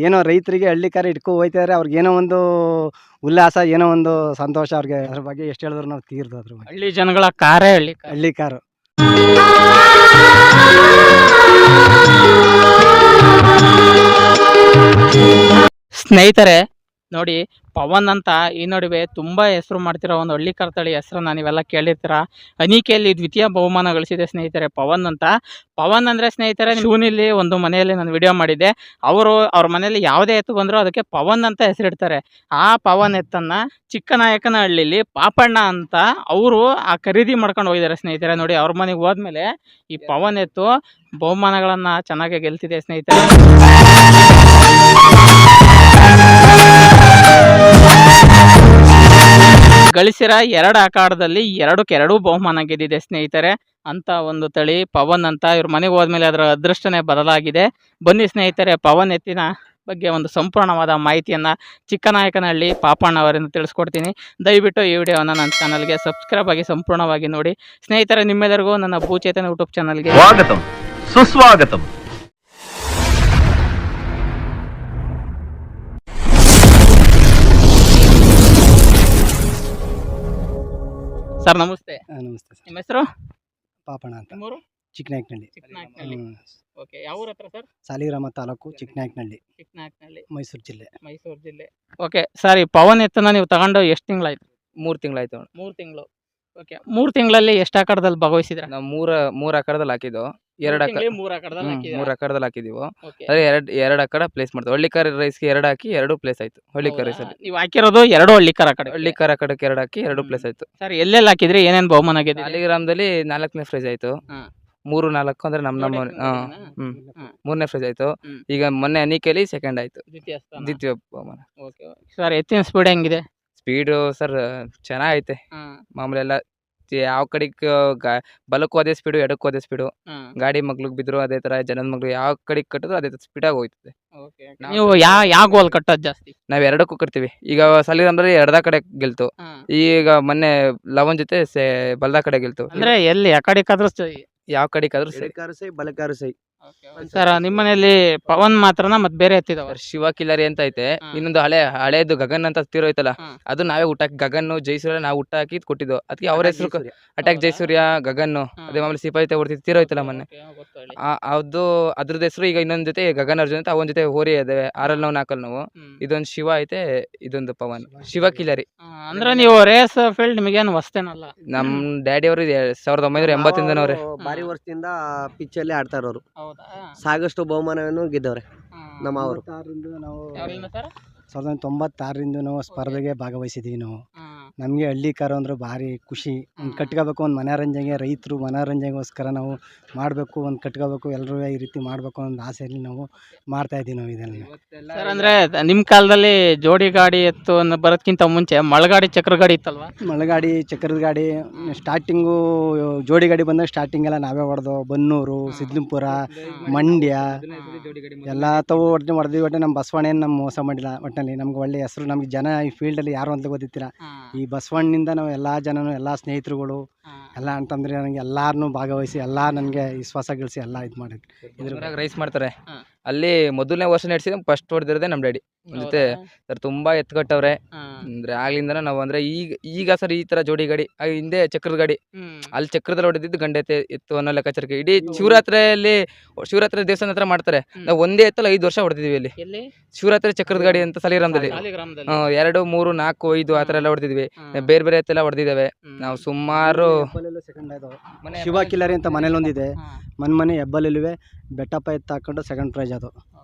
ಏನೋ ರೈತರಿಗೆ ಹಳ್ಳಿ ಕಾರ್ ಇಟ್ಕೊ ಹೋಯ್ತಾರೆ ಅವ್ರಿಗೆ ಏನೋ ಒಂದು ಉಲ್ಲಾಸ, ಏನೋ ಒಂದು ಸಂತೋಷ ಅವ್ರಿಗೆ. ಅದ್ರ ಬಗ್ಗೆ ಎಷ್ಟು ಹೇಳಿದ್ರು ನಾವು ತೀರ್ದು ಅದ್ರ ಬಗ್ಗೆ. ಹಳ್ಳಿ ಜನಗಳ ಕಾರೇ ಹಳ್ಳಿ ಕಾರು. ಸ್ನೇಹಿತರೆ ನೋಡಿ, ಪವನ್ ಅಂತ ಈ ನಡುವೆ ತುಂಬ ಹೆಸರು ಮಾಡ್ತಿರೋ ಒಂದು ಹಳ್ಳಿ ಕಾರ್ ತಳಿ ಹೆಸರನ್ನ ನೀವೆಲ್ಲ ಕೇಳಿರ್ತೀರ. ಅನಿಕೆಯಲ್ಲಿ ದ್ವಿತೀಯ ಬಹುಮಾನ ಗಳಿಸಿದೆ ಸ್ನೇಹಿತರೆ ಪವನ್ ಅಂತ. ಪವನ್ ಅಂದರೆ ಸ್ನೇಹಿತರೆ, ಶಿವನಿಲ್ಲಿ ಒಂದು ಮನೆಯಲ್ಲಿ ನಾನು ವಿಡಿಯೋ ಮಾಡಿದ್ದೆ. ಅವ್ರ ಮನೆಯಲ್ಲಿ ಯಾವುದೇ ಎತ್ತು ಬಂದರೂ ಅದಕ್ಕೆ ಪವನ್ ಅಂತ ಹೆಸರಿಡ್ತಾರೆ. ಆ ಪವನ್ ಎತ್ತನ್ನು ಚಿಕ್ಕನಾಯಕನಹಳ್ಳಿಲಿ ಪಾಪಣ್ಣ ಅಂತ ಅವರು ಖರೀದಿ ಮಾಡ್ಕೊಂಡು ಹೋಗಿದ್ದಾರೆ ಸ್ನೇಹಿತರೆ. ನೋಡಿ, ಅವ್ರ ಮನೆಗೆ ಹೋದ್ಮೇಲೆ ಈ ಪವನ್ ಎತ್ತು ಬಹುಮಾನಗಳನ್ನು ಚೆನ್ನಾಗಿ ಗೆಲ್ತಿದೆ ಸ್ನೇಹಿತರೆ. ಗಳಿಸಿರೋ 2 ಅಖಾಡದಲ್ಲಿ 2 ಬಹುಮಾನ ಗೆದ್ದಿದೆ ಸ್ನೇಹಿತರೆ. ಅಂತ ಒಂದು ತಳಿ ಪವನ್ ಅಂತ. ಇವ್ರ ಮನೆಗೆ ಹೋದ್ಮೇಲೆ ಅದರ ಅದೃಷ್ಟನೇ ಬದಲಾಗಿದೆ. ಬನ್ನಿ ಸ್ನೇಹಿತರೆ, ಪವನ್ ಎತ್ತಿನ ಬಗ್ಗೆ ಒಂದು ಸಂಪೂರ್ಣವಾದ ಮಾಹಿತಿಯನ್ನು ಚಿಕ್ಕನಾಯಕನಹಳ್ಳಿ ಪಾಪಣ್ಣ ಅವರಿಂದ ತಿಳಿಸ್ಕೊಡ್ತೀನಿ. ದಯವಿಟ್ಟು ಈ ವಿಡಿಯೋವನ್ನು ನನ್ನ ಚಾನಲ್ಗೆ ಸಬ್ಸ್ಕ್ರೈಬ್ ಆಗಿ ಸಂಪೂರ್ಣವಾಗಿ ನೋಡಿ ಸ್ನೇಹಿತರೆ. ನಿಮ್ಮೆಲ್ಲರಿಗೂ ನನ್ನ ಭೂಚೇತನ ಯೂಟ್ಯೂಬ್ ಚಾನಲ್ಗೆ ಸ್ವಾಗತಂ ಸುಸ್ವಾಗತಂ. ಸರ್ ನಮಸ್ತೆ. ನಮಸ್ತೆ ಸರ್. ನಿಮ್ಮ ಹೆಸರು? ಪಾಪಣ್ಣ ಅಂತ, ನಿಮ್ಮೂರು? ಚಿಕ್ಕನಾಯಕನಹಳ್ಳಿ. ಚಿಕ್ಕನಾಯಕನಹಳ್ಳಿ. ಓಕೆ, ಯಾವ ಊರ ಹತ್ರ ಸರ್? ಸಾಲಿಗ್ರಾಮ ತಾಲೂಕು, ಚಿಕ್ಕನಾಯಕನಹಳ್ಳಿ, ಚಿಕ್ಕನಾಯಕನಹಳ್ಳಿ, ಮೈಸೂರು ಜಿಲ್ಲೆ. ಮೈಸೂರು ಜಿಲ್ಲೆ. ಓಕೆ ಸರ್, ಈ ಪವನ್ ಎತ್ತನ್ನ ನೀವು ತಗೊಂಡು ಎಷ್ಟು ತಿಂಗಳಾಯ್ತು? 3 ತಿಂಗಳಾಯ್ತು. 3 ತಿಂಗಳು. ಓಕೆ, 3 ತಿಂಗಳಲ್ಲಿ ಎಷ್ಟು ಅಖಾಡದಲ್ಲಿ ಭಾಗವಹಿಸಿದ್ರೆ? ನಾವು ಮೂರು ಅಖಾಡದಲ್ಲಿ ಹಾಕಿದ್ದು. 2 ಅಖಾಡದಲ್ಲಿ ಹಾಕಿದೀವಿ. ಅದೇ ಎರಡು ಅಖಾಡ ಪ್ಲೇಸ್ ಮಾಡ್ತೀವಿ. ಹಳ್ಳಿ ಕಾರ್ ರೈಸ್ಗೆ 2 ಹಾಕಿ 2 ಪ್ಲೇಸ್ ಆಯ್ತು. ಹಳ್ಳಿ ಕಾರ್ ರೈಸಲ್ಲಿ ನೀವು ಹಾಕಿರೋದು 2 ಹಳ್ಳಿ ಕಾರ್ ಅಖಾಡ. ಹಳ್ಳಿ ಕಾರ್ ಅಖಾಡಕ್ಕೆ 2 ಹಾಕಿ 2 ಪ್ಲೇಸ್ ಆಯ್ತು. ಸರ್ ಎಲ್ಲೆಲ್ಲಿ ಹಾಕಿದ್ರಿ, ಏನೇನು ಬಹುಮಾನ ಗೆದ್ದಿರಿ? ಸಾಲಿಗ್ರಾಮದಲ್ಲಿ 4ನೇ ಪ್ರೈಸ್ ಆಯ್ತು. 3-4 ಅಂದ್ರೆ ನಮ್ಮ 3ನೇ ಪ್ರೈಸ್ ಆಯ್ತು. ಈಗ ಮೊನ್ನೆ ಅನಿಕೆಲಿ ಸೆಕೆಂಡ್ ಆಯ್ತು, ದ್ವಿತೀಯ ಬಹುಮಾನ. ಸರ್ ಎತ್ತಿನ ಸ್ಪೀಡ್ ಹೆಂಗಿದೆ? ಸ್ಪೀಡು ಸರ್ ಚೆನ್ನಾಗೈತೆ. ಮಾಮೂಲಿ ಎಲ್ಲ ಯಾವ ಕಡೆಗೆ ಬಲಕ್ಕೂ ಅದೇ ಸ್ಪೀಡು, ಎಡಕ್ಕೂ ಅದೇ ಸ್ಪೀಡು. ಗಾಡಿ ಮಗ್ಲಿಗೆ ಬಿದ್ರು ಅದೇ ತರ, ಜನದ ಮಗ್ಳು ಯಾವ ಕಡೆಗೆ ಕಟ್ಟಿದ್ರು ಅದೇ ಸ್ಪೀಡಾಗಿ ಹೋಯ್ತದೆ. ನೀವು ಯಾವ ಗೋಲ್ ಕಟ್ಟೋದು ಜಾಸ್ತಿ? ನಾವ್ 2ಕ್ಕೂ ಕಟ್ತೀವಿ. ಈಗ ಸಾಲಿಗ್ರಾಮದಲ್ಲಿ ಎಡದ ಕಡೆ ಗೆಲ್ತು. ಈಗ ಮೊನ್ನೆ ಲವನ್ ಜೊತೆ ಬಲದ ಕಡೆ ಗೆಲ್ತು. ಅಂದ್ರೆ ಎಲ್ಲಿ ಆ ಕಡೆಗಾದ್ರೂ ಯಾವ ಕಡೆಗಾದ್ರೂ ಸೈ ಬಲಕಾರು ಸೈ. ಸರ್ ನಿಮ್ಮ ಮನೆಯಲ್ಲಿ ಪವನ್ ಮಾತ್ರನಾ ಮತ್ತೆ ಬೇರೆ ಎತ್ತಿದಾವ? ಶಿವ ಕಿಲಾರಿ ಅಂತ ಐತೆ. ಇನ್ನೊಂದು ಹಳೇದು ಗಗನ್ ಅಂತ ತೀರೋಯ್ತಲ್ಲ, ಅದು ನಾವೇ ಹುಟ್ಟಾಕಿ, ಗಗನ್ ಜೈಸೂರ್ಯ ನಾವು ಹುಟ್ಟಾಕಿ ಕೊಟ್ಟಿದ್ದು. ಅದಕ್ಕೆ ಅವ್ರ ಹೆಸರು ಅಟ್ಯಾಕ್ ಜೈಸೂರ್ಯ ಗಗನ್. ಅದೇ ಮಾಮೂಲಿ ಸಿಪಾಯಿ ಹೊಡ್ತಿದ್ದು ತೀರೋಯ್ತಲ್ಲ ಮೊನ್ನೆ, ಅದು ಅದ್ರದ್ದು ಹೆಸರು. ಈಗ ಇನ್ನೊಂದ್ ಜೊತೆ ಗಗನ್ ಅರ್ಜುನ್ ಅಂತ, ಅವನ ಜೊತೆ ಹೋರಿ ಇದಾವೆ. 6 ನಾವು 4 ನಾವು. ಇದೊಂದು ಶಿವ ಐತೆ, ಇದೊಂದು ಪವನ್, ಶಿವ ಕಿಲಾರಿ. ಅಂದ್ರೆ ನೀವು ರೇಸ್ ಫೀಲ್ಡ್ ನಿಮಗೇನು ಹೊಸ್ತೇನಲ್ಲ? ನಮ್ ಡ್ಯಾಡಿ ಅವರು 1980 ಭಾರಿ ವರ್ಷದಿಂದ ಪಿಚ್ ಅಲ್ಲಿ ಆಡ್ತಾ ಇರೋರು. ಸಾಕಷ್ಟು ಬಹುಮಾನವನ್ನು ಗೆದ್ದವ್ರೆ ನಮ್ಮ ಅವರು. ನಾವು 1996ರಿಂದ ನಾವು ಸ್ಪರ್ಧೆಗೆ ಭಾಗವಹಿಸಿದೀವಿ. ನಾವು ನಮಗೆ ಹಳ್ಳಿ ಕಾರು ಅಂದ್ರೆ ಭಾರಿ ಖುಷಿ. ಒಂದು ಕಟ್ಕೋಬೇಕು, ಒಂದು ಮನೋರಂಜನೆಗೆ, ರೈತರು ಮನೋರಂಜನೆಗೋಸ್ಕರ ನಾವು ಮಾಡಬೇಕು, ಒಂದು ಕಟ್ಕೋಬೇಕು, ಎಲ್ಲರೂ ಈ ರೀತಿ ಮಾಡಬೇಕು ಅನ್ನೋ ಆಸೆಯಲ್ಲಿ ನಾವು ಮಾಡ್ತಾ ಇದ್ದೀವಿ. ನಾವು ಇದನ್ನು ಸರ್ ಅಂದ್ರೆ ನಿಮ್ಮ ಕಾಲದಲ್ಲಿ ಜೋಡಿ ಗಾಡಿ ಎತ್ತು ಬರೋದಕ್ಕಿಂತ ಮುಂಚೆ ಮಳಗಾಡಿ ಚಕ್ರ ಗಾಡಿ ಇತ್ತಲ್ವಾ? ಮಳಗಾಡಿ ಚಕ್ರದ ಗಾಡಿ ಸ್ಟಾರ್ಟಿಂಗು, ಜೋಡಿ ಗಾಡಿ ಬಂದಾಗ ಸ್ಟಾರ್ಟಿಂಗ್ ಎಲ್ಲ ನಾವೇ ಹೊಡೆದು, ಬನ್ನೂರು, ಸಿದ್ಲಿಂಪುರ, ಮಂಡ್ಯ ಎಲ್ಲ ತಗೋ ಹೊಡೆದ್ವಿ. ಒಟ್ಟೆ ನಮ್ಮ ಬಸವಣ್ಣನ ನಮ್ಮ ಮೋಸ ಮಾಡಿಲ್ಲ. ಒಟ್ಟಿನಲ್ಲಿ ನಮ್ಗೆ ಒಳ್ಳೆ ಹೆಸರು. ನಮ್ಗೆ ಜನ ಈ ಫೀಲ್ಡಲ್ಲಿ ಯಾರು ಅಂತ ಗೊತ್ತಿಲ್ಲ. ಈ ಬಸವಣ್ಣನಿಂದ ನಾವು ಎಲ್ಲ ಜನನು, ಎಲ್ಲ ಸ್ನೇಹಿತರುಗಳು ಎಲ್ಲ ಅಂತಂದ್ರೆ ನನಗೆ ಎಲ್ಲಾರನ್ನೂ ಭಾಗವಹಿಸಿ, ಎಲ್ಲ ನನಗೆ ವಿಶ್ವಾಸ ಗಳಿಸಿ ಎಲ್ಲ ಇದು ಮಾಡಿ ಇದ್ರಾಗ ರೈಸ್ ಮಾಡ್ತಾರೆ. ಅಲ್ಲಿ ಮೊದಲನೇ ವರ್ಷ ನಡೆಸಿದ ಫಸ್ಟ್ ಹೊಡೆದಿರೋದೇ ನಮ್ಮ ಡ್ಯಾಡಿ. ಜೊತೆ ಸರ್ ತುಂಬಾ ಎತ್ಕಟ್ಟವ್ರೆ. ಅಂದ್ರೆ ಆಗ್ಲಿಂದ ನಾವು ಅಂದ್ರೆ ಈಗ ಸರ್ ಈ ತರ ಜೋಡಿ ಗಾಡಿ, ಹಿಂದೆ ಚಕ್ರದ ಗಾಡಿ, ಅಲ್ಲಿ ಚಕ್ರದಲ್ಲಿ ಹೊಡೆದಿದ್ದು ಗಂಡ ಎತ್ತು ಅನ್ನೋ ಲೆಕ್ಕಾಚಾರಕ್ಕೆ. ಇಡೀ ಶಿವರಾತ್ರಿ ದೇವಸ್ಥಾನ ಹತ್ರ ಮಾಡ್ತಾರೆ. ನಾವು ಒಂದೇ ಎತ್ತಲ್ಲಿ 5 ವರ್ಷ ಹೊಡೆದಿದ್ವಿ ಅಲ್ಲಿ. ಶಿವರಾತ್ರಿ ಚಕ್ರದ ಗಾಡಿ ಅಂತ ಸಾಲಿಗ್ರಾಮದಲ್ಲಿ 2, 3, 4, 5 ಆತರ ಎಲ್ಲ ಹೊಡೆದಿದ್ವಿ. ಬೇರೆ ಬೇರೆ ಎತ್ತೆಲ್ಲ ಹೊಡೆದಿದ್ದಾವೆ ನಾವು ಸುಮಾರು. ಶಿವ ಕಿಲಾರಿ ಅಂತ ಮನೇಲಿ ಒಂದಿದೆ, ಮನೆ ಹೆಬ್ಬಲಿಲ್ವೇ ಬೆಟ್ಟಪ್ಪ ಎತ್ತು ಹಾಕೊಂಡು ಸೆಕೆಂಡ್ ಪ್ರೈಜ್. ಅದು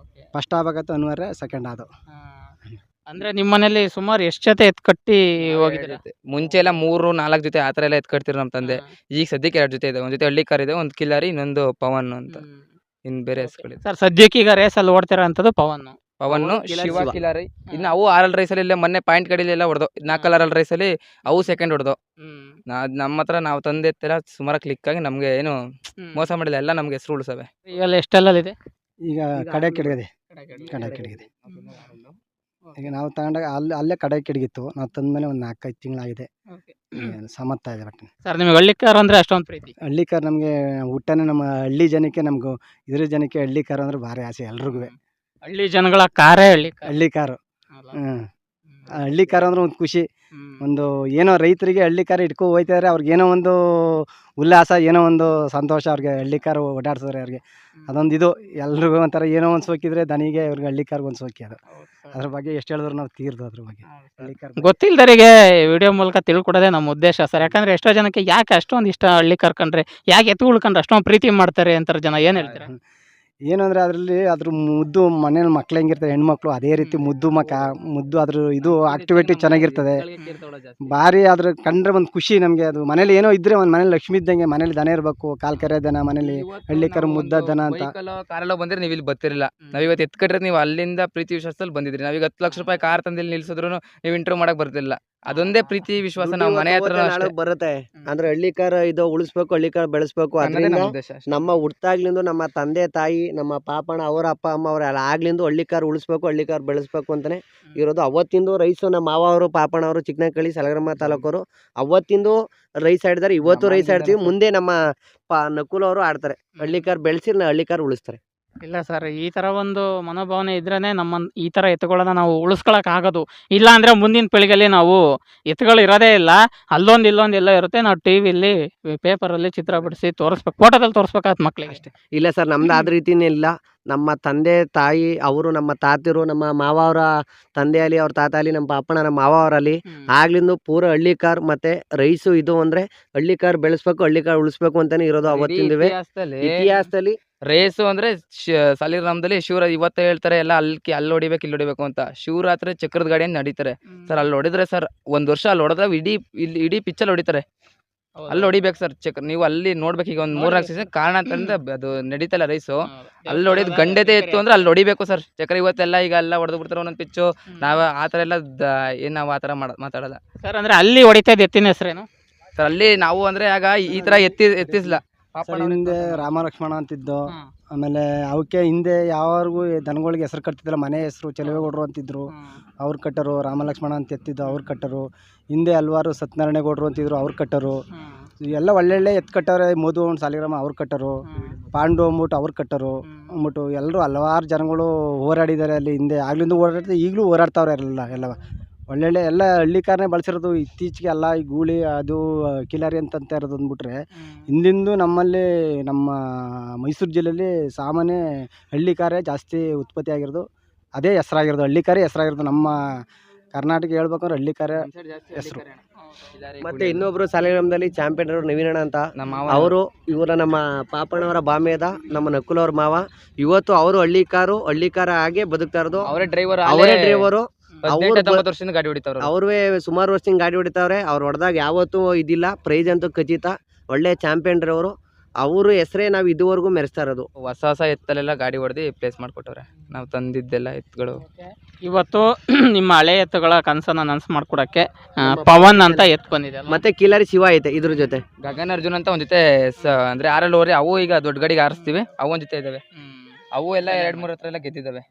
ಫಸ್ಟ್ ಆಗ್ಬೇಕಂತ ಅನ್ವರೆ ಸೆಕೆಂಡ್ ಅದು. ಅಂದ್ರೆ ನಿಮ್ಮ ಮನೇಲಿ ಸುಮಾರು ಎಷ್ಟು ಜೊತೆ ಎತ್ ಕಟ್ಟಿ ಹೋಗಿದ್ರೆ? ಮುಂಚೆ ಎಲ್ಲ 3-4 ಜೊತೆ ಆತರ ಎಲ್ಲ ಎತ್ ಕಟ್ತಿರ್ ನಮ್ಮ ತಂದೆ. ಈಗ ಸದ್ಯಕ್ಕೆ 2 ಜೊತೆ ಇದೆ. ಒಂದ್ ಜೊತೆ ಹಳ್ಳಿ ಕಾರ್ ಇದೆ, ಒಂದು ಕಿಲಾರಿ, ಇನ್ನೊಂದು ಪವನ್ ಅಂತ. ಇನ್ ಬೇರೆ ಹೆಸರುಗಳಿದೆ ಸರ್. ಸದ್ಯಕ್ಕೆ ಈಗ ರೇಸ್ ಅಲ್ಲಿ ಓಡ್ತಿರೋ ಅಂತದ್ದು ಪವನ್, ಶಿವ ಕಿಲಾರಿ. ಇನ್ನು ಅವು RL ರೈಸಲ್ಲಿ ಇಲ್ಲ, ಮೊನ್ನೆ ಪಾಯಿಂಟ್ ಕಡಿಲಿ ಎಲ್ಲ ಹೊಡೆದು 4 RL ರೈಸಲ್ಲಿ ಅವು ಸೆಕೆಂಡ್ ಹೊಡೆದು. ನಮ್ಮ ಹತ್ರ ನಾವು ತಂದೆತ್ತೆಲ್ಲ ಸುಮಾರು ಕ್ಲಿಕ್ ಆಗಿ ನಮ್ಗೆ ಏನು ಮೋಸ ಮಾಡಿಲ್ಲ, ಎಲ್ಲ ನಮ್ಗೆ ಹೆಸರು ಉಳಿಸವೆ. ಈಗ ಎಷ್ಟೆಲ್ಲದೆ? ಈಗ ಕಡೆ ಕೆಡಗಿದೆ. ಈಗ ನಾವು ತಗೊಂಡಾಗ ಅಲ್ಲೇ ಕಡೆ ಕೆಡಗಿತ್ತು. ನಾವು ತಂದ್ಮೇಲೆ ಒಂದು 4-5 ತಿಂಗಳಾಗಿದೆ, ಸಮರ್ಥ ಇದೆ. ಬಟ್ ಸರ್ ನಿಮಗೆ ಹಳ್ಳಿ ಕಾರ್ ಅಂದ್ರೆ ಅಷ್ಟೊಂದು ಪ್ರೀತಿ? ಹಳ್ಳಿ ಕಾರ್ ನಮಗೆ ಹುಟ್ಟನೆ ನಮ್ಮ ಹಳ್ಳಿ ಜನಕ್ಕೆ, ನಮಗೂ ಇದ್ರ ಜನಕ್ಕೆ ಹಳ್ಳಿ ಕಾರ್ ಅಂದ್ರೆ ಭಾರಿ ಆಸೆ ಎಲ್ರಿಗೂ. ಹಳ್ಳಿ ಜನಗಳ ಕಾರೇ ಹಳ್ಳಿ ಕಾರ್. ಹಳ್ಳಿ ಕಾರು. ಅಲ್ಲ? ಹ್ಞೂ ಹಳ್ಳಿ ಕಾರು ಅಂದ್ರೆ ಒಂದು ಖುಷಿ. ಹ್ಮ್. ಒಂದು ಏನೋ ರೈತರಿಗೆ ಹಳ್ಳಿ ಕಾರು ಇಟ್ಕೊ ಹೋಯ್ತಾರೆ, ಅವ್ರಿಗೇನೋ ಒಂದು ಉಲ್ಲಾಸ, ಏನೋ ಒಂದು ಸಂತೋಷ. ಅವ್ರಿಗೆ ಹಳ್ಳಿ ಕಾರು ಓಡಾಡ್ಸಿದ್ರೆ ಅವ್ರಿಗೆ ಅದೊಂದು ಇದು. ಎಲ್ರಿಗೂ ಒಂಥರ ಏನೋ ಒಂದು ಸೋಕಿದ್ರೆ ದನಿಗೆ ಅವ್ರಿಗೆ ಹಳ್ಳಿ ಕಾರ್ಗೆ ಒಂದು ಸೋಕಿ ಅದು. ಅದ್ರ ಬಗ್ಗೆ ಎಷ್ಟು ಹೇಳಿದ್ರು ನಾವು ತೀರ್ದು ಅದ್ರ ಬಗ್ಗೆ. ಹಳ್ಳಿ ಕಾರ್ ಗೊತ್ತಿಲ್ದರಿಗೆ ವಿಡಿಯೋ ಮೂಲಕ ತಿಳ್ಕೊಡೋದೇ ನಮ್ಮ ಉದ್ದೇಶ ಸರ್. ಯಾಕಂದ್ರೆ ಎಷ್ಟೋ ಜನಕ್ಕೆ ಯಾಕೆ ಅಷ್ಟೊಂದು ಇಷ್ಟ ಹಳ್ಳಿ ಕರ್ಕೊಂಡ್ರೆ, ಯಾಕೆ ಎತ್ತು ಉಳ್ಕೊಂಡ್ರೆ ಅಷ್ಟೊಂದು ಪ್ರೀತಿ ಮಾಡ್ತಾರೆ ಅಂತಾರೆ ಜನ, ಏನು ಹೇಳ್ತೀರಾ? ಏನು ಅಂದರೆ ಅದರಲ್ಲಿ ಅದ್ರ ಮುದ್ದು ಮನೇಲಿ ಮಕ್ಳು ಹೆಂಗಿರ್ತದೆ, ಹೆಣ್ಮಕ್ಳು ಅದೇ ರೀತಿ ಮುದ್ದು ಮುದ್ದು ಅದ್ರ ಇದು ಆಕ್ಟಿವಿಟಿ ಚೆನ್ನಾಗಿರ್ತದೆ. ಭಾರಿ ಅದ್ರ ಕಂಡ್ರೆ ಒಂದು ಖುಷಿ ನಮಗೆ. ಅದು ಮನೇಲಿ ಏನೋ ಇದ್ರೆ ಒಂದು ಮನೇಲಿ ಲಕ್ಷ್ಮಿ ಇದ್ದಂಗೆ. ಮನೇಲಿ ದನ ಇರಬೇಕು, ಕಾಲು ಕರೆ ದನ ಮನೇಲಿ, ಹಳ್ಳಿ ಕರು ಮುದ್ದ ದನ ಅಂತ. ಕಾರೆಲ್ಲ ಬಂದ್ರೆ ನೀವು ಇಲ್ಲಿ ಬರ್ತಿರಲಿಲ್ಲ. ನಾವ್ ಇವತ್ತು ಎತ್ಕಟ್ರೆ ನೀವು ಅಲ್ಲಿಂದ ಪ್ರೀತಿ ವಿಶ್ವಾಸದಲ್ಲಿ ಬಂದಿದ್ರಿ. ನಾವೀಗ 10 ಲಕ್ಷ ರೂಪಾಯಿ ಕಾರ್ ತಂದಿಲ್ಲಿ ನಿಲ್ಸಿದ್ರು ನೀವು ಇಂಟರ್ವ್ಯೂ ಮಾಡಕ್ ಬರ್ತಿಲ್ಲ. ಅದೊಂದೇ ಪ್ರೀತಿ ವಿಶ್ವಾಸ. ನಾವು ಮನೆ ಹತ್ರ ಬರುತ್ತೆ ಅಂದ್ರೆ ಹಳ್ಳಿ ಕಾರ್ ಇದು ಉಳಿಸ್ಬೇಕು, ಹಳ್ಳಿ ಕಾರ್ ಬೆಳೆಸ್ಬೇಕು. ಅದರಿಂದ ನಮ್ಮ ಹುಟ್ಟಾಗ್ಲಿಂದ ನಮ್ಮ ತಂದೆ ತಾಯಿ, ನಮ್ಮ ಪಾಪಣ, ಅವರ ಅಪ್ಪ ಅಮ್ಮ ಅವ್ರ ಆಗ್ಲಿಂದ ಹಳ್ಳಿ ಕಾರ್ ಉಳಿಸ್ಬೇಕು, ಹಳ್ಳಿ ಕಾರ್ ಬೆಳೆಸ್ಬೇಕು ಅಂತಾನೆ ಇರೋದು. ಅವತ್ತಿಂದು ರೈಸು ನಮ್ಮ ಮಾವ ಅವರು, ಪಾಪಣ ಅವರು, ಚಿಕ್ಕನಕಳ್ಳಿ, ಸಲಗ್ರಾಮ ತಾಲೂಕವರು ಅವತ್ತಿಂದು ರೈಸ್ ಆಡಿದಾರೆ. ಇವತ್ತು ರೈಸ್ ಆಡ್ತೀವಿ. ಮುಂದೆ ನಮ್ಮ ನಕುಲ್ ಅವರು ಆಡ್ತಾರೆ. ಹಳ್ಳಿ ಕಾರ್ ಬೆಳೆಸಿ ಹಳ್ಳಿ ಕಾರ್ ಉಳಿಸ್ತಾರೆ. ಇಲ್ಲ ಸರ್, ಈ ಥರ ಒಂದು ಮನೋಭಾವನೆ ಇದ್ರೇ ನಮ್ಮ ಈ ಥರ ಎತ್ತುಗಳನ್ನ ನಾವು ಉಳಿಸ್ಕೊಳಕ್ ಆಗೋದು. ಇಲ್ಲ ಅಂದರೆ ಮುಂದಿನ ಪೀಳಿಗೆಯಲ್ಲಿ ನಾವು ಎತ್ತುಗಳು ಇರೋದೇ ಇಲ್ಲ. ಅಲ್ಲೊಂದು ಇಲ್ಲೊಂದು ಎಲ್ಲ ಇರುತ್ತೆ. ನಾವು ಟಿ ವಿಲಿ, ಪೇಪರಲ್ಲಿ ಚಿತ್ರ ಬಿಡಿಸಿ ತೋರಿಸ್ಬೇಕು, ಫೋಟೋದಲ್ಲಿ ತೋರಿಸ್ಬೇಕಾಗತ್ತೆ ಮಕ್ಳಿಗೆ ಅಷ್ಟೇ. ಇಲ್ಲ ಸರ್, ನಮ್ದು ಆದ ರೀತಿನೇ ಇಲ್ಲ. ನಮ್ಮ ತಂದೆ ತಾಯಿ ಅವರು, ನಮ್ಮ ತಾತಿರು, ನಮ್ಮ ಮಾವ ಅವರ ತಂದೆ ಆಗಲಿ, ಅವ್ರ ತಾತ ಆಗಲಿ, ನಮ್ಮ ಪಾಪಣ, ನಮ್ಮ ಮಾವ ಅವರಲ್ಲಿ ಆಗ್ಲಿಂದ ಪೂರ ಹಳ್ಳಿ ಕಾರ್ ಮತ್ತೆ ರೈಸು ಇದು ಅಂದ್ರೆ ಹಳ್ಳಿ ಕಾರ್ ಬೆಳೆಸ್ಬೇಕು, ಹಳ್ಳಿ ಕಾರ್ ಉಳಿಸ್ಬೇಕು ಅಂತಾನೆ ಇರೋದು ಅವತ್ತಿಂದವೇ. ಇತಿಹಾಸದಲ್ಲಿ ರೇಸು ಅಂದ್ರೆ ಸಾಲಿಗ್ರಾಮದಲ್ಲಿ ಶಿವರ ಇವತ್ತು ಹೇಳ್ತಾರೆ ಎಲ್ಲ ಅಲ್ಲಿ ಹೊಡಿಬೇಕು, ಇಲ್ಲಿ ಹೊಡಿಬೇಕು ಅಂತ. ಶಿವರಾತ್ರಿ ಚಕ್ರದ ಗಾಡಿಯನ್ನು ನಡೀತಾರೆ ಸರ್. ಅಲ್ಲಿ ಹೊಡಿದ್ರೆ ಸರ್, ಒಂದ್ ವರ್ಷ ಅಲ್ಲಿ ಹೊಡೆದ್ರೆ ಇಡೀ ಪಿಚ್ಚಲ್ಲಿ ಹೊಡಿತಾರೆ. ಅಲ್ಲಿ ಹೊಡಿಬೇಕು ಸರ್ ಚಕ್ರ. ನೀವು ಅಲ್ಲಿ ನೋಡ್ಬೇಕು. ಈಗ ಒಂದ್ 3-4 ಸೀಸನ್ ಕಾರಣ ಅಂತಂದ್ರೆ ಅದು ನಡೀತಲ್ಲ ರೈಸು. ಅಲ್ಲಿ ಹೊಡಿದ್ ಗಂಡತೆ ಇತ್ತು ಅಂದ್ರೆ ಅಲ್ಲಿ ಹೊಡಿಬೇಕು ಸರ್ ಚಕ್ರ. ಇವತ್ತೆಲ್ಲ ಈಗ ಎಲ್ಲ ಹೊಡೆದು ಬಿಡ್ತಾರೆ ಒಂದೊಂದು ಪಿಚ್ಚು. ನಾವ್ ಆತರ ಎಲ್ಲ ಏನ್ ನಾವು ಆತರ ಮಾತಾಡಲ್ಲ ಸರ್. ಅಂದ್ರೆ ಅಲ್ಲಿ ಹೊಡಿತಾ ಇದ್ದ ಎತ್ತಿನ ಹೆಸರೇನು ಸರ್? ಅಲ್ಲಿ ನಾವು ಅಂದ್ರೆ ಆಗ ಈ ತರ ಎತ್ತಿಸ್ಲ ಹಿಂದೆ ರಾಮ ಲಕ್ಷ್ಮಣ ಅಂತಿದ್ದು. ಆಮೇಲೆ ಅವಕ್ಕೆ ಹಿಂದೆ ಯಾವಾಗೂ ದನಗಳಿಗೆ ಹೆಸರು ಕಟ್ತಿದ್ದಿಲ್ಲ. ಮನೆ ಹೆಸರು ಚೆಲುವೇಗೌಡರು ಅಂತಿದ್ರು, ಅವ್ರು ಕಟ್ಟರು. ರಾಮ ಲಕ್ಷ್ಮಣ ಅಂತ ಎತ್ತಿದ್ದು ಅವ್ರು ಕಟ್ಟರು. ಹಿಂದೆ ಹಲವಾರು ಸತ್ಯನಾರಾಯಣಗೌಡರು ಅಂತಿದ್ರು, ಅವ್ರು ಕಟ್ಟರು. ಎಲ್ಲ ಒಳ್ಳೊಳ್ಳೆ ಎತ್ತು ಕಟ್ಟವ್ರೆ. ಮಧು ಒಂದು ಸಾಲಿಗ್ರಾಮ ಅವ್ರು ಕಟ್ಟರು. ಪಾಂಡು ಅಂದ್ಬಿಟ್ಟು ಅವ್ರು ಕಟ್ಟರು ಅಂದ್ಬಿಟ್ಟು ಎಲ್ಲರೂ ಹಲವಾರು ಜನಗಳು ಹೋರಾಡಿದ್ದಾರೆ ಅಲ್ಲಿ ಹಿಂದೆ. ಆಗ್ಲಿಂದ ಓಡಾಡ್ತಾರೆ, ಈಗಲೂ ಹೋರಾಡ್ತಾವ್ರೆ ಎಲ್ಲ ಒಳ್ಳೊಳ್ಳೆ ಎಲ್ಲ ಹಳ್ಳಿ ಕಾರ್ನೇ ಬಳಸಿರೋದು. ಇತ್ತೀಚೆಗೆ ಎಲ್ಲ ಈ ಗೂಳಿ ಅದು ಕಿಲಾರಿ ಅಂತ ಇರೋದು ಅಂದ್ಬಿಟ್ರೆ, ಹಿಂದಿಂದು ನಮ್ಮಲ್ಲಿ ನಮ್ಮ ಮೈಸೂರು ಜಿಲ್ಲೆಯಲ್ಲಿ ಸಾಮಾನ್ಯ ಹಳ್ಳಿ ಕಾರೇ ಜಾಸ್ತಿ ಉತ್ಪತ್ತಿ ಆಗಿರೋದು. ಅದೇ ಹೆಸರಾಗಿರೋದು, ಹಳ್ಳಿ ಕಾರೇ ಹೆಸರಾಗಿರೋದು. ನಮ್ಮ ಕರ್ನಾಟಕ ಹೇಳ್ಬೇಕಂದ್ರೆ ಹಳ್ಳಿ ಕಾರೇ ಹೆಸರು. ಮತ್ತೆ ಇನ್ನೊಬ್ರು ಸಾಲಿಗ್ರಾಮದಲ್ಲಿ ಚಾಂಪಿಯನ್ ಅವರು ನವೀನಣ್ಣ ಅಂತ, ಅವರು ಇವರ ನಮ್ಮ ಪಾಪಣ್ಣವರ ಬಾಮೇದ, ನಮ್ಮ ನಕುಲ್ ಅವ್ರ ಮಾವ. ಇವತ್ತು ಅವರು ಹಳ್ಳಿ ಕಾರ ಹಾಗೆ ಬದುಕ್ತಾ ಇರೋದು. ಅವರೇ ಡ್ರೈವರು. 19 ವರ್ಷದಿಂದ ಗಾಡಿ ಹೊಡಿತಾವ್ರು. ಅವ್ರೇ ಸುಮಾರು ವರ್ಷದಿಂದ ಗಾಡಿ ಹೊಡಿತಾವ್ರೆ. ಅವ್ರು ಹೊಡೆದಾಗ ಯಾವತ್ತೂ ಇದಿಲ್ಲ. ಪ್ರೈಸ್ ಅಂತೂ ಖಚಿತ. ಒಳ್ಳೆ ಚಾಂಪಿಯನ್ ಅವರು. ಅವ್ರ ಹೆಸರೇ ನಾವು ಇದುವರೆಗೂ ಮೆರೆಸ್ತಾ ಇರೋದು. ಹೊಸ ಎತ್ತಲೆಲ್ಲ ಗಾಡಿ ಹೊಡೆದು ಪ್ಲೇಸ್ ಮಾಡ್ಕೊಟ್ಟವ್ರೆ. ನಾವು ತಂದಿದ್ದೆಲ್ಲ ಎತ್ತುಗಳು. ಇವತ್ತು ನಿಮ್ಮ ಹಳೆ ಎತ್ತುಗಳ ಕನಸನ್ನ ನನಸು ಮಾಡ್ಕೊಡಕ್ಕೆ ಪವನ್ ಅಂತ ಎತ್ತು ಬಂದಿದೆ. ಮತ್ತೆ ಕಿಲಾರಿ ಶಿವ ಐತೆ ಇದ್ರ ಜೊತೆ. ಗಗನ್ ಅರ್ಜುನ್ ಅಂತ ಒಂದ್ ಜೊತೆ ಅಂದ್ರೆ 6 ಓವರ್. ಅವು ಈಗ ದೊಡ್ಡ ಗಾಡಿಗೆ ಆರಿಸ್ತೀವಿ. ಅವು ಒಂದ್ ಜೊತೆ ಇದಾವೆ. ಅವು ಎಲ್ಲ 2-3 ಹತ್ರ ಎಲ್ಲ ಗೆದ್ದಿದ್ದಾವೆ.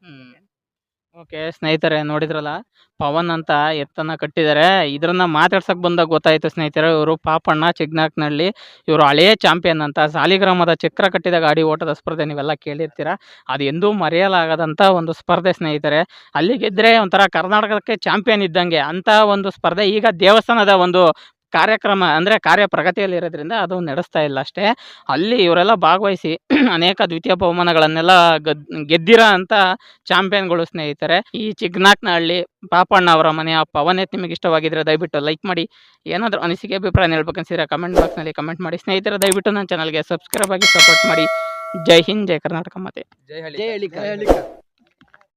ಓಕೆ ಸ್ನೇಹಿತರೆ, ನೋಡಿದ್ರಲ್ಲ ಪವನ್ ಅಂತ ಎತ್ತನ್ನ ಕಟ್ಟಿದ್ದಾರೆ. ಇದನ್ನ ಮಾತಾಡ್ಸಕ್ ಬಂದಾಗ ಗೊತ್ತಾಯ್ತು ಸ್ನೇಹಿತರೆ, ಇವರು ಪಾಪಣ್ಣ ಚಿಗ್ನಾಕ್ನಹಳ್ಳಿ. ಇವರು ಹಳೆಯ ಚಾಂಪಿಯನ್ ಅಂತ. ಸಾಲಿಗ್ರಾಮದ ಚಕ್ರ ಕಟ್ಟಿದ ಗಾಡಿ ಓಟದ ಸ್ಪರ್ಧೆ ನೀವೆಲ್ಲ ಕೇಳಿರ್ತೀರ. ಅದು ಎಂದೂ ಮರೆಯಲಾಗದಂಥ ಒಂದು ಸ್ಪರ್ಧೆ ಸ್ನೇಹಿತರೆ. ಅಲ್ಲಿ ಗೆದ್ದರೆ ಒಂಥರ ಕರ್ನಾಟಕಕ್ಕೆ ಚಾಂಪಿಯನ್ ಇದ್ದಂಗೆ ಅಂತ ಒಂದು ಸ್ಪರ್ಧೆ. ಈಗ ದೇವಸ್ಥಾನದ ಒಂದು ಕಾರ್ಯಕ್ರಮ ಅಂದರೆ ಕಾರ್ಯ ಪ್ರಗತಿಯಲ್ಲಿ ಇರೋದ್ರಿಂದ ಅದು ನಡೆಸ್ತಾ ಇಲ್ಲ ಅಷ್ಟೇ. ಅಲ್ಲಿ ಇವರೆಲ್ಲ ಭಾಗವಹಿಸಿ ಅನೇಕ ದ್ವಿತೀಯ ಬಹುಮಾನಗಳನ್ನೆಲ್ಲ ಗೆದ್ದಿರೋ ಅಂತ ಚಾಂಪಿಯನ್ಗಳು ಸ್ನೇಹಿತರೆ. ಈ ಚಿಗ್ನಾಕ್ನಹಳ್ಳಿ ಪಾಪಣ್ಣ ಅವರ ಮನೆಯ ಪವನ್ ಎತ್ತು ನಿಮಗೆ ಇಷ್ಟವಾಗಿದ್ದರೆ ದಯವಿಟ್ಟು ಲೈಕ್ ಮಾಡಿ. ಏನಾದರೂ ಅನಿಸಿಕೆ ಅಭಿಪ್ರಾಯ ಹೇಳ್ಬೇಕನ್ಸಿದ್ರೆ ಕಮೆಂಟ್ ಬಾಕ್ಸ್ನಲ್ಲಿ ಕಮೆಂಟ್ ಮಾಡಿ ಸ್ನೇಹಿತರೆ. ದಯವಿಟ್ಟು ನನ್ನ ಚಾನಲ್ಗೆ ಸಬ್ಸ್ಕ್ರೈಬ್ ಆಗಿ ಸಪೋರ್ಟ್ ಮಾಡಿ. ಜೈ ಹಿಂದ್, ಜೈ ಕರ್ನಾಟಕ. ಮತ್ತೆ ಜೈ ಹಳ್ಳಿ ಕಾರ್.